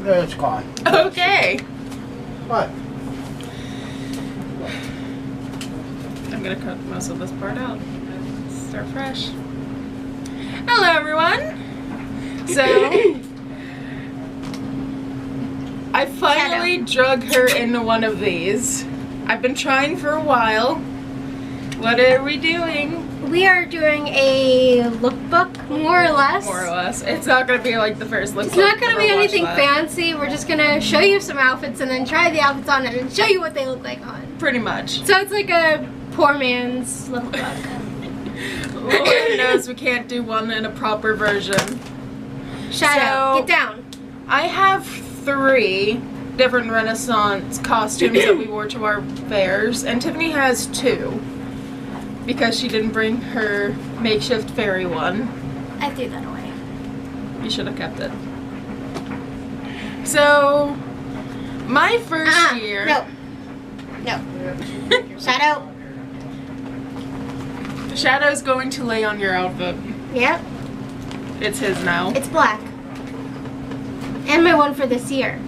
It's gone. Okay. What? I'm gonna cut most of this part out. Start fresh. Hello, everyone. So, I finally drug her into one of these. I've been trying for a while. What are we doing? We are doing a lookbook, more or less. More or less. It's not going to be like the first lookbook. It's not going to be anything fancy. We're just going to show you some outfits and then try the outfits on and show you what they look like on. Pretty much. So it's like a poor man's lookbook. Lord knows we can't do one in a proper version. Shut up. Get down. I have 3 different Renaissance costumes that we wore to our fairs, and Tiffany has 2. Because she didn't bring her makeshift fairy one. I threw that away. You should have kept it. So, my first year... No. No. Shadow. Shadow's going to lay on your outfit. Yep. It's his now. It's black. And my one for this year.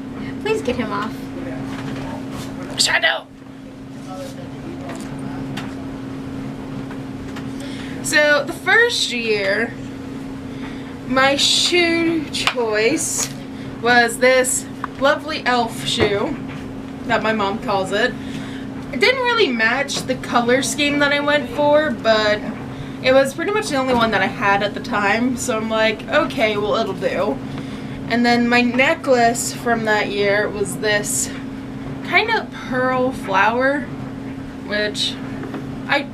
Please get him off. Shadow! So, the first year, my shoe choice was this lovely elf shoe that my mom calls it. It didn't really match the color scheme that I went for, but it was pretty much the only one that I had at the time, so I'm like, okay, well, it'll do. And then my necklace from that year was this kind of pearl flower, which I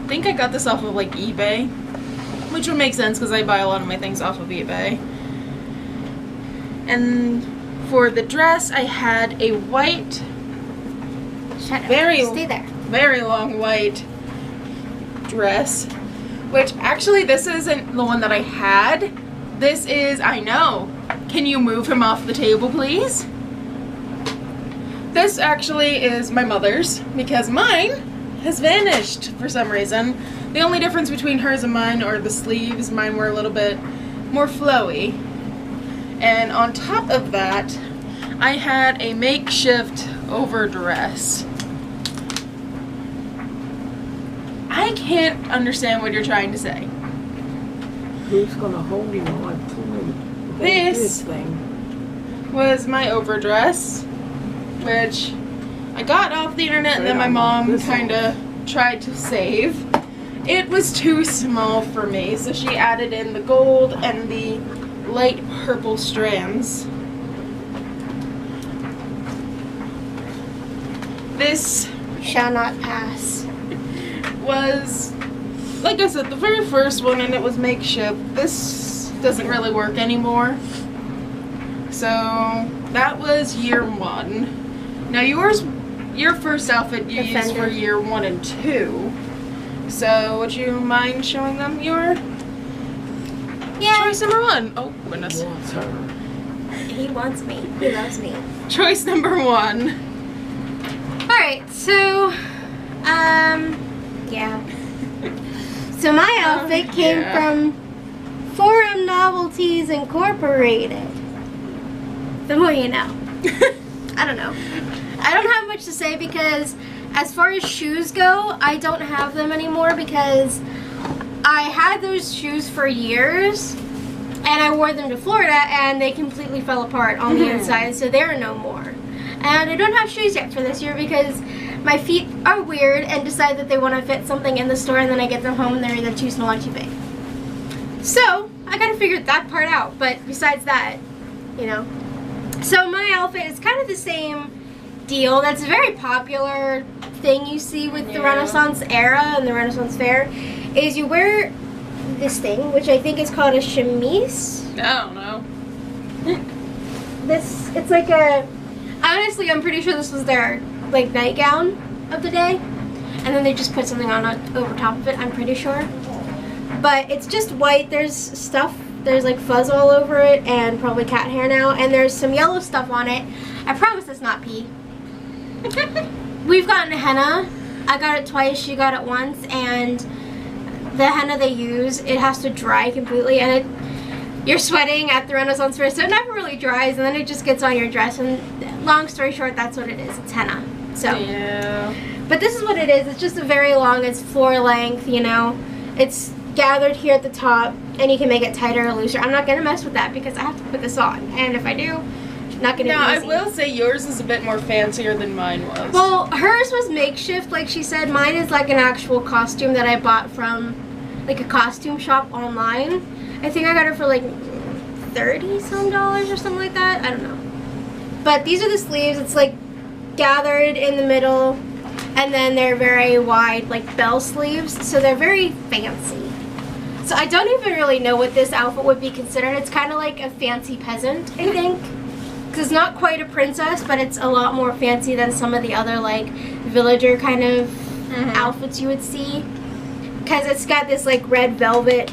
think I got this off of like eBay, which would make sense because I buy a lot of my things off of eBay. And for the dress, I had a white, very long white dress, which actually this isn't the one that I had. This is, I know. Can you move him off the table, please? This actually is my mother's because mine has vanished for some reason. The only difference between hers and mine are the sleeves. Mine were a little bit more flowy. And on top of that, I had a makeshift overdress. I can't understand what you're trying to say. Who's gonna hold you while I pull This thing? Was my overdress, which I got off the internet and then my mom kind of tried to save. It was too small for me, so she added in the gold and the light purple strands. This shall not pass. Was, like I said, the very first one, and it was makeshift. This doesn't really work anymore. So that was year 1. Now your first outfit you used for year 1 and 2. So would you mind showing them your choice number 1? Oh goodness. He wants her. He wants me. He loves me. Choice number 1. Alright, so yeah. So my outfit came from Forum Novelties Incorporated. The more you know. I don't know. I don't have much to say because as far as shoes go, I don't have them anymore because I had those shoes for years and I wore them to Florida and they completely fell apart on the inside, so they are no more. And I don't have shoes yet for this year because my feet are weird and decide that they want to fit something in the store and then I get them home and they're either too small or too big. So, I gotta figure that part out, but besides that, you know. So my outfit is kind of the same deal. That's a very popular thing you see with the Renaissance era and the Renaissance Fair, is you wear this thing, which I think is called a chemise. I don't know. It's like a, honestly I'm pretty sure this was their like nightgown of the day, and then they just put something on it over top of it, I'm pretty sure. But it's just white, there's stuff, there's like fuzz all over it and probably cat hair now, and there's some yellow stuff on it. I promise it's not pee. We've gotten henna. I got it twice, she got it once, and the henna they use, it has to dry completely, and you're sweating at the Renaissance Fair, so it never really dries, and then it just gets on your dress, and long story short, that's what it is. It's henna. So, yeah. But this is what it is. It's just a very long, it's floor length, you know. It's gathered here at the top, and you can make it tighter or looser. I'm not going to mess with that because I have to put this on, and if I do, it's not going to be Now, easy. I will say yours is a bit more fancier than mine was. Well, hers was makeshift, like she said. Mine is like an actual costume that I bought from like a costume shop online. I think I got it for like $30-some or something like that. I don't know. But these are the sleeves. It's like gathered in the middle, and then they're very wide, like bell sleeves. So they're very fancy. So I don't even really know what this outfit would be considered. It's kind of like a fancy peasant, I think. Because it's not quite a princess, but it's a lot more fancy than some of the other like villager kind of outfits you would see. Because it's got this like red velvet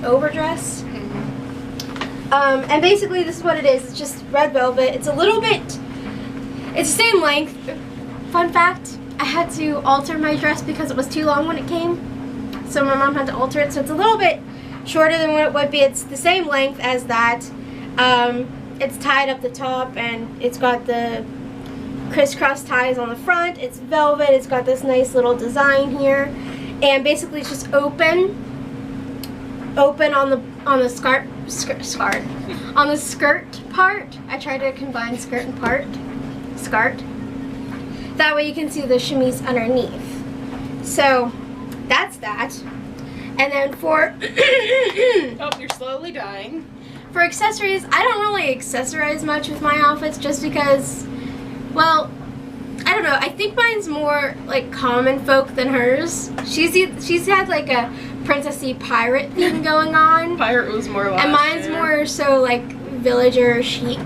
overdress. And basically this is what it is. It's just red velvet. It's a little bit, it's the same length. Fun fact, I had to alter my dress because it was too long when it came. So my mom had to alter it. So it's a little bit shorter than what it would be. It's the same length as that. It's tied up the top, and it's got the crisscross ties on the front. It's velvet. It's got this nice little design here, and basically it's just open on the skirt part. I tried to combine skirt and skirt. That way you can see the chemise underneath. So that's that. And then for oh, you're slowly dying. For accessories, I don't really accessorize much with my outfits just because, well, I don't know. I think mine's more like common folk than hers. She's had like a princessy pirate theme going on. Pirate was more last and mine's year. more so like villager chic.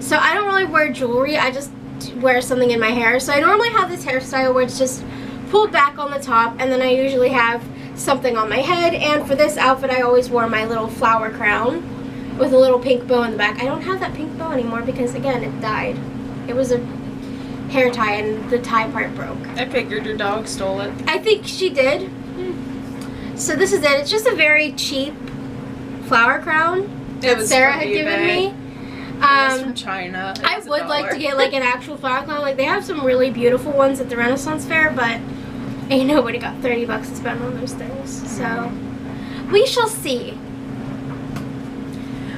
So I don't really wear jewelry. I just wear something in my hair. So I normally have this hairstyle where it's just pulled back on the top, and then I usually have something on my head. And for this outfit, I always wore my little flower crown with a little pink bow in the back. I don't have that pink bow anymore because, again, it died. It was a hair tie, and the tie part broke. I figured your dog stole it. I think she did. So this is it. It's just a very cheap flower crown that Sarah had given me. It's from China. I would like to get like an actual flower crown. Like, they have some really beautiful ones at the Renaissance Fair, but ain't nobody got $30 to spend on those things. So we shall see.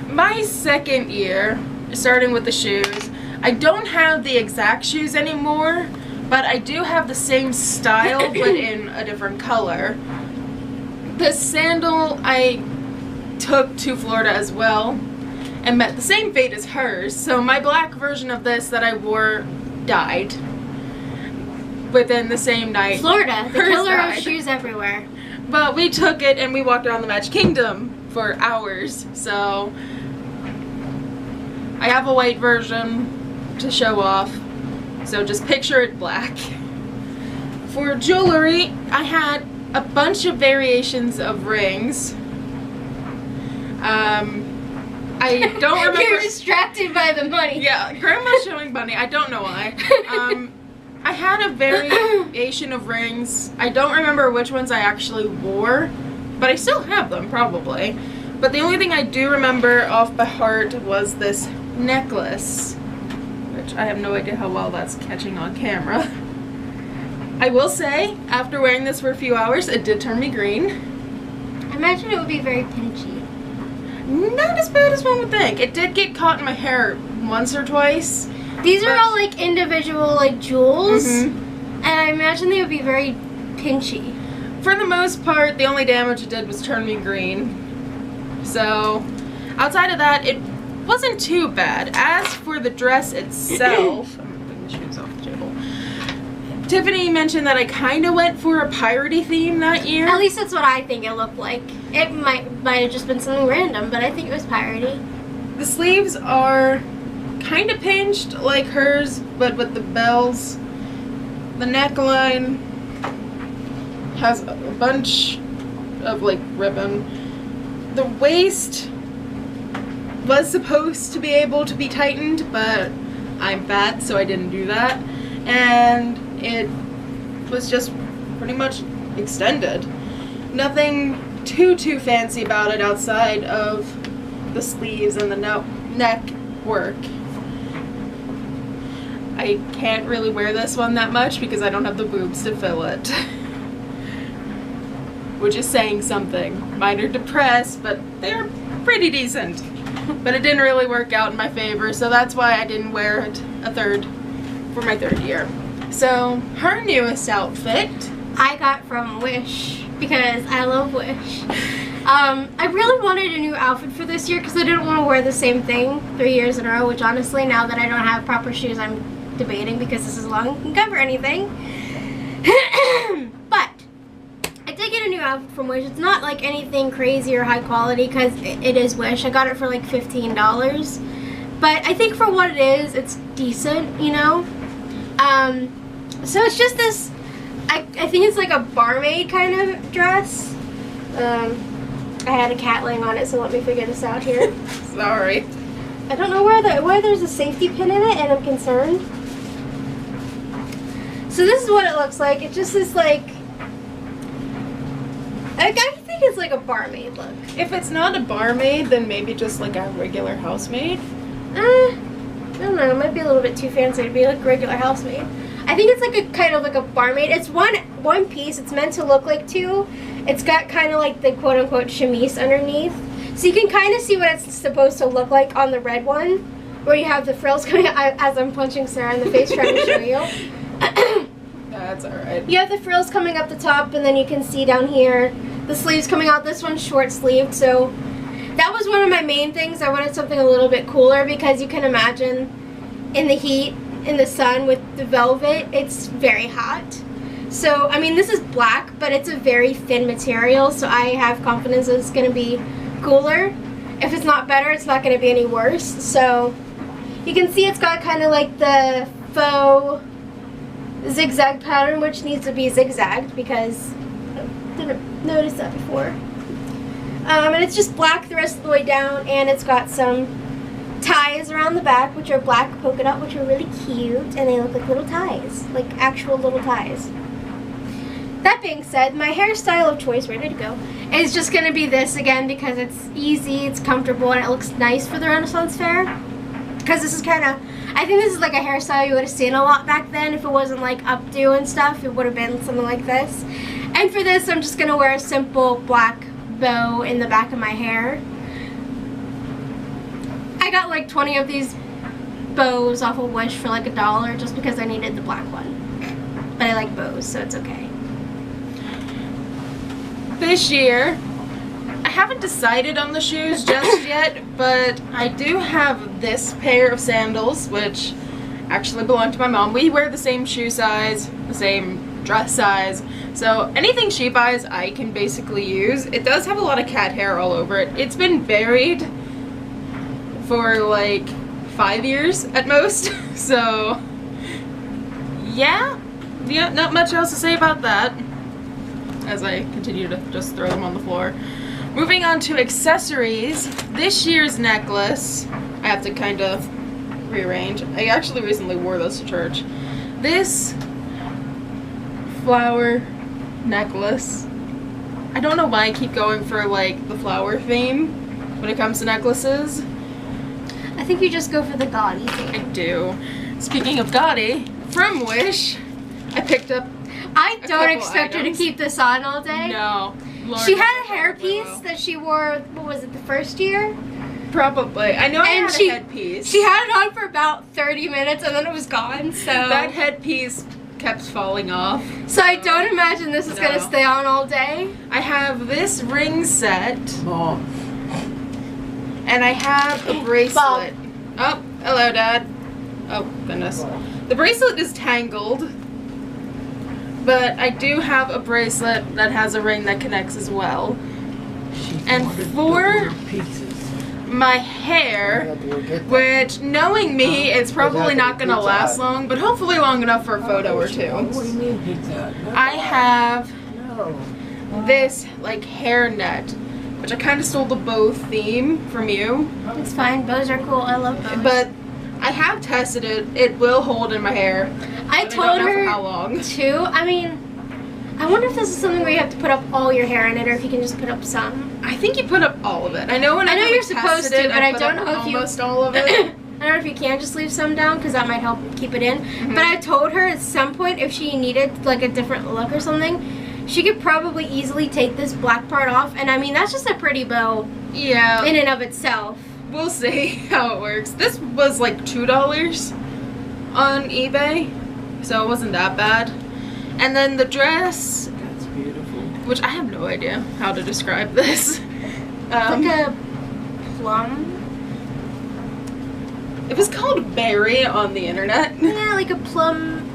My second year, starting with the shoes, I don't have the exact shoes anymore, but I do have the same style but in a different color. The sandal I took to Florida as well and met the same fate as hers. So my black version of this that I wore died within the same night. Florida, the killer died. of shoes everywhere. But we took it and we walked around the Magic Kingdom for hours. So I have a white version to show off. So just picture it black. For jewelry, I had a bunch of variations of rings. I don't remember. You're distracted by the money. Yeah, Grandma's showing money. I don't know why. I had a variation of rings. I don't remember which ones I actually wore, but I still have them probably. But the only thing I do remember off by heart was this necklace, which I have no idea how well that's catching on camera. I will say, after wearing this for a few hours, it did turn me green. I imagine it would be very pinchy. Not as bad as one would think. It did get caught in my hair once or twice. These are all like individual like jewels, Mm-hmm. and I imagine they would be very pinchy. For the most part, the only damage it did was turn me green. So, outside of that, it wasn't too bad. As for the dress itself, I'm gonna bring the shoes off the table. Tiffany mentioned that I kind of went for a piratey theme that year. At least that's what I think it looked like. It might have just been something random, but I think it was piratey. The sleeves are kind of pinched like hers, but with the bells. The neckline has a bunch of like ribbon. The waist was supposed to be able to be tightened, but I'm fat, so I didn't do that. And it was just pretty much extended. Nothing too fancy about it outside of the sleeves and the neck work. I can't really wear this one that much because I don't have the boobs to fill it. Which is saying something. Mine are depressed, but they're pretty decent. But it didn't really work out in my favor, so that's why I didn't wear it for my third year. So, her newest outfit I got from Wish because I love Wish. I really wanted a new outfit for this year because I didn't want to wear the same thing 3 years in a row, which honestly, now that I don't have proper shoes, I'm debating because this is long and can cover anything. But I did get a new outfit from Wish. It's not like anything crazy or high quality because it is Wish. I got it for like $15. But I think for what it is, it's decent, you know? So it's just this, I think it's like a barmaid kind of dress. I had a cat laying on it, so let me figure this out here. Sorry. I don't know why there's a safety pin in it, and I'm concerned. So this is what it looks like. It just is like, I think it's like a barmaid look. If it's not a barmaid, then maybe just like a regular housemaid. I don't know. It might be a little bit too fancy to be like a regular housemaid. I think it's like a kind of like a barmaid. It's one piece. It's meant to look like two. It's got kind of like the quote-unquote chemise underneath. So you can kind of see what it's supposed to look like on the red one, where you have the frills coming out as I'm punching Sarah in the face trying to show you. That's alright. You have the frills coming up the top, and then you can see down here the sleeves coming out. This one's short-sleeved, so that was one of my main things. I wanted something a little bit cooler because you can imagine in the heat, in the sun with the velvet, it's very hot. So, I mean, this is black, but it's a very thin material, so I have confidence that it's going to be cooler. If it's not better, it's not going to be any worse. So, you can see it's got kind of like the faux zigzag pattern, which needs to be zigzagged because I didn't notice that before. And it's just black the rest of the way down, and it's got some ties around the back, which are black polka dot, which are really cute, and they look like little ties, like actual little ties. That being said, my hairstyle of choice, where did it go, is just going to be this again because it's easy, it's comfortable, and it looks nice for the Renaissance Faire. Because this is kind of, I think this is like a hairstyle you would have seen a lot back then. If it wasn't like updo and stuff, it would have been something like this. And for this, I'm just going to wear a simple black bow in the back of my hair. I got like 20 of these bows off of Wish for like $1 just because I needed the black one. But I like bows, so it's okay. This year, I haven't decided on the shoes just yet, but I do have this pair of sandals, which actually belong to my mom. We wear the same shoe size, the same dress size, so anything she buys I can basically use. It does have a lot of cat hair all over it. It's been buried for like 5 years at most, so yeah, not much else to say about that as I continue to just throw them on the floor. Moving on to accessories, this year's necklace, I have to kind of rearrange. I actually recently wore this to church. This flower necklace, I don't know why I keep going for like the flower theme when it comes to necklaces. I think you just go for the gaudy thing. I do. Speaking of gaudy, from Wish, I picked up I don't expect her to keep this on all day. No. Lord, she had a hairpiece that she wore, what was it, the first year? Probably. I know I had a headpiece. She had it on for about 30 minutes and then it was gone, so. That headpiece kept falling off. So I don't imagine this is going to stay on all day. I have this ring set. Oh. And I have a bracelet. Oh, hello, Dad. Oh, goodness. The bracelet is tangled. But I do have a bracelet that has a ring that connects as well. And for my hair, which knowing me, it's probably not going to last long, but hopefully long enough for a photo or two. I have this like hair net, which I kind of stole the bow theme from you. It's fine, bows are cool, I love bows. But I have tested it. It will hold in my hair. I told her for how long. too. I mean, I wonder if this is something where you have to put up all your hair in it, or if you can just put up some. I think you put up all of it. I know you're supposed to, but I don't know if you almost all of it. I don't know if you can just leave some down, because that might help keep it in. But I told her at some point if she needed like a different look or something, she could probably easily take this black part off. And I mean, that's just a pretty bow. Yeah. In and of itself. We'll see how it works. This was like $2 on eBay, so it wasn't that bad. And then the dress, That's beautiful. which I have no idea how to describe this. Like a plum. It was called berry on the internet. Yeah, like a plum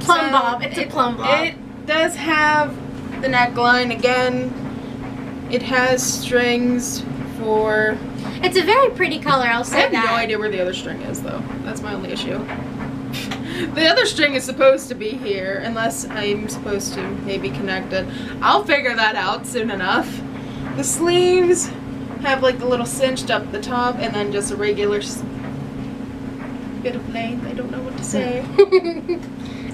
bob. It's a plum bob. It does have the neckline again. It has strings for... It's a very pretty color, I'll say I have that. no idea where the other string is, though. That's my only issue. The other string is supposed to be here, unless I'm supposed to maybe connect it. I'll figure that out soon enough. The sleeves have like the little cinched up the top, and then just a regular bit of length. I don't know what to say.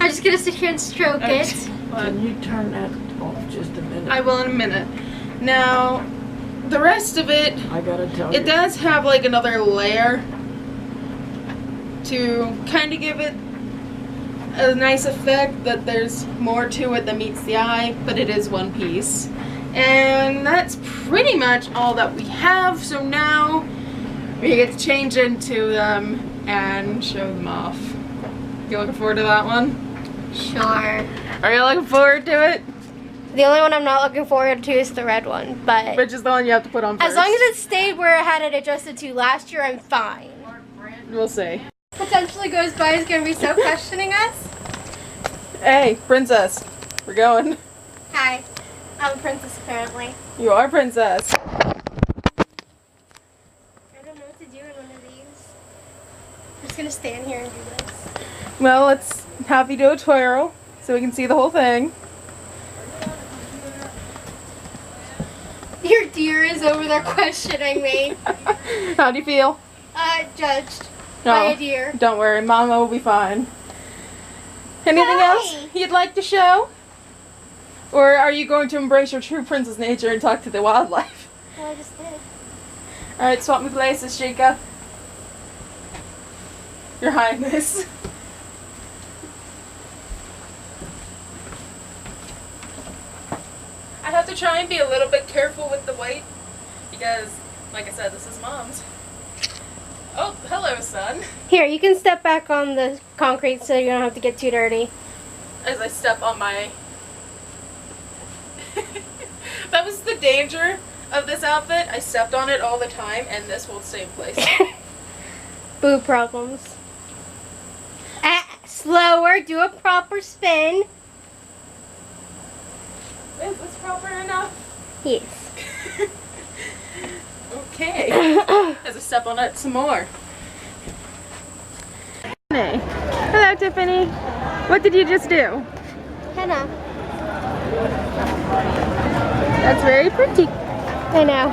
I'm just gonna sit here and stroke it. But Can you turn that off just a minute? I will in a minute. Now, the rest of it, I gotta tell you. it does have like another layer to kind of give it a nice effect that there's more to it than meets the eye, but it is one piece. And that's pretty much all that we have. So now we get to change into them and show them off. You looking forward to that one? Sure. Are you looking forward to it? The only one I'm not looking forward to is the red one, but Which is the one you have to put on first. as long as it stayed where I had it adjusted to last year, I'm fine. We'll see. Potentially Goes By is gonna be so questioning us. Hey, princess. We're going. Hi, I'm a princess apparently. You are princess. I don't know what to do in one of these. I'm just gonna stand here and do this. Well, let's have you do a twirl so we can see the whole thing. Your deer is over there questioning me. How do you feel? Judged by a deer. Don't worry, Mama will be fine. Anything Hi. else you'd like to show? Or are you going to embrace your true princess nature and talk to the wildlife? Well, I just did. Alright, swap me places, Chica. Your Highness. I have to try and be a little bit careful with the weight because, like I said, this is Mom's. Oh, hello, son. Here, you can step back on the concrete so you don't have to get too dirty. As I step on my... That was the danger of this outfit. I stepped on it all the time, and this won't stay in place. Boo problems. Slower, do a proper spin. Is this proper enough? Yes. Okay. As I step on it some more. Hello, Tiffany. What did you just do? Henna. That's very pretty. I know.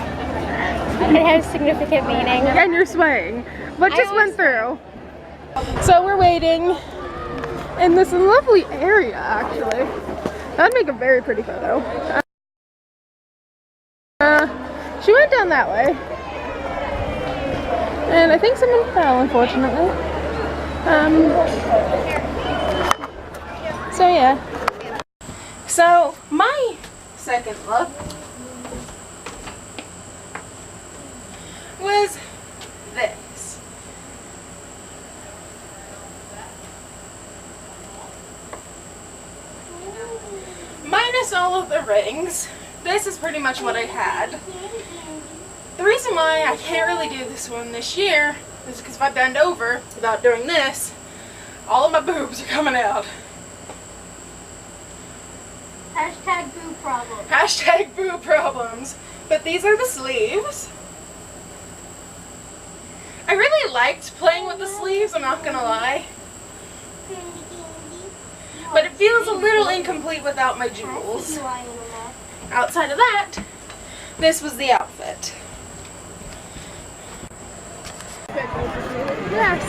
It has significant meaning. And you're swaying. What I just always- went through? So we're waiting in this lovely area, actually. That'd make a very pretty photo. She went down that way. And I think someone fell, unfortunately. So yeah. So my second look was this. Minus all of the rings, this is pretty much what I had. The reason why I can't really do this one this year is because if I bend over without doing this, all of my boobs are coming out. Hashtag boo problem. Hashtag boob problems. But these are the sleeves. I really liked playing with the sleeves, I'm not gonna lie. But it feels a little incomplete without my jewels. Outside of that, this was the outfit. Yes.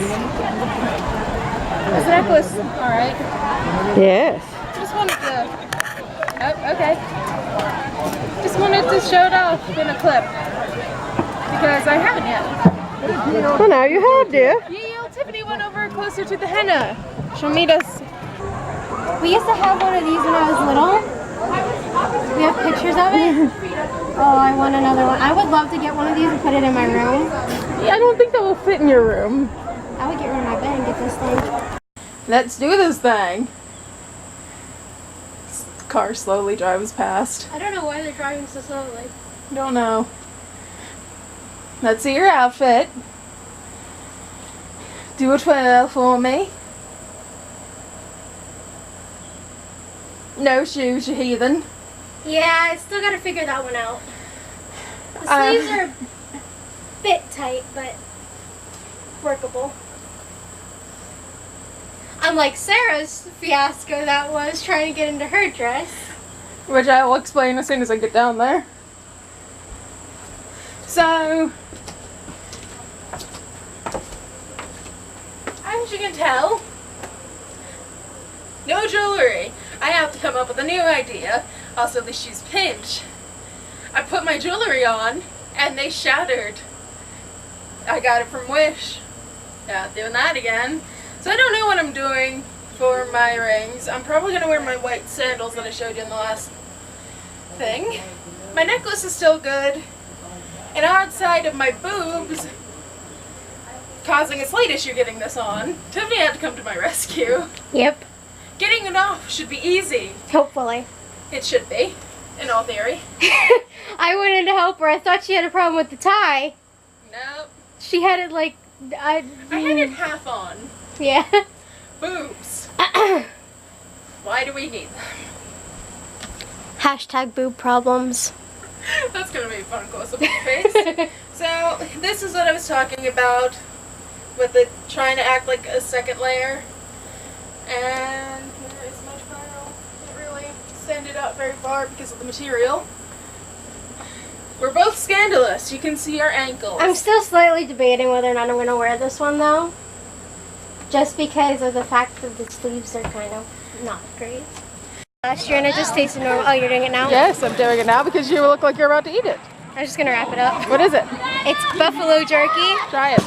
This necklace, alright. Yes. Just wanted to Oh, okay. Just wanted to show it off in a clip. Because I haven't yet. Well, now you have, dear. Yeah, Tiffany went over closer to the henna. She'll meet us. We used to have one of these when I was little. We have pictures of it. Oh, I want another one. I would love to get one of these and put it in my room. Yeah, I don't think that will fit in your room. I would get rid of my bed and get this thing. Let's do this thing. The car slowly drives past. I don't know why they're driving so slowly. Don't know. Let's see your outfit. Do a twirl for me. No shoes, you heathen. Yeah, I still gotta figure that one out. The sleeves are a bit tight, but workable. Unlike Sarah's fiasco that was trying to get into her dress. Which I will explain as soon as I get down there. So, as you can tell, no jewelry. I have to come up with a new idea. Also, the shoes pinch. I put my jewelry on and they shattered. I got it from Wish. Not doing that again. So I don't know what I'm doing for my rings. I'm probably going to wear my white sandals that I showed you in the last thing. My necklace is still good. And outside of my boobs causing a slight issue getting this on, Tiffany had to come to my rescue. Yep. Getting it off should be easy. Hopefully. It should be, in all theory. I went in to help her. I thought she had a problem with the tie. Nope. She had it like... I had it half on. Yeah. Boobs. Why do we need them? Hashtag boob problems. That's going to be a fun close-up of my face. So, this is what I was talking about with the trying to act like a second layer. And where is my file? Can't really send it out very far because of the material. We're both scandalous. You can see our ankles. I'm still slightly debating whether or not I'm going to wear this one though. Just because of the fact that the sleeves are kind of not great. You're going to just taste it normal. Oh, you're doing it now? Yes, I'm doing it now because you look like you're about to eat it. I'm just going to wrap it up. What is it? It's buffalo jerky. Try it.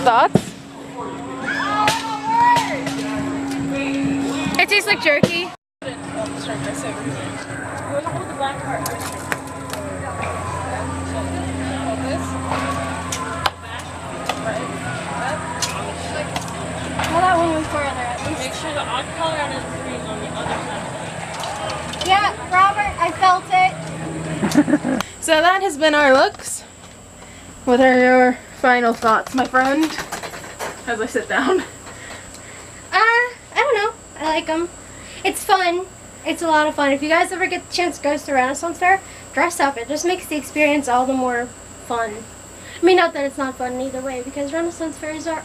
Thoughts? It tastes like jerky. Well, that one was further at least. Make sure the odd color on his green on the other side. Yeah, Robert, I felt it. So that has been our looks. What are your final thoughts, my friend? As I sit down. I don't know. I like them. It's fun. It's a lot of fun. If you guys ever get the chance to go to the Renaissance Fair, dress up. It just makes the experience all the more fun. I mean, not that it's not fun either way, because Renaissance Fairs are